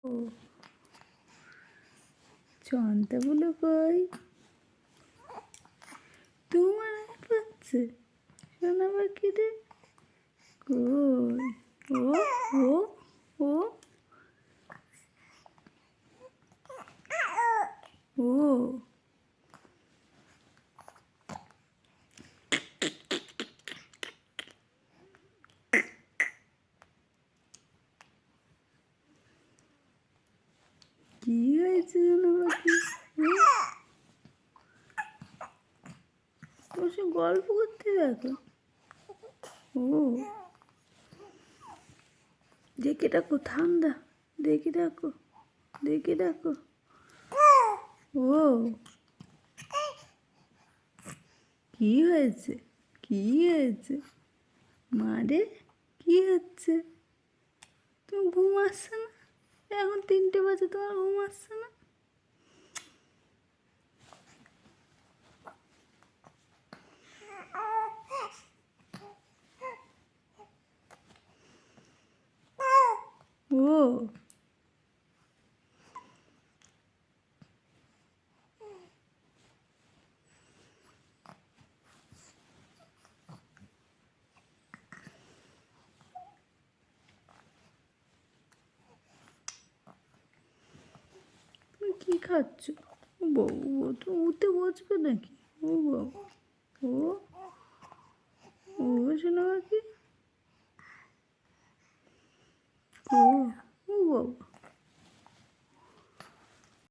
ও চন্তাগুলো কই? তোমার পাচ্ছে সোনা পাখি রে কই? ও ও ও ও কি হয়েছে সোনা পাখি? বসে গল্প করতে দেখো। ও দেখে ডাকো ঠান্ডা, দেখে ডাকো, দেখে ডাকো। ও কি হয়েছে? কি হয়েছে? মারে কি হচ্ছে? তুমি ঘুম আসছে না? এখন 3টে বাজে, তোমার ঘুম আসছে না? ও তুমি কি খাচ্ছ? ও বাবু, ও তো উঠে বসবে নাকি? ও বাবু, ও ও সোনা পাখি, ও ও বাবু।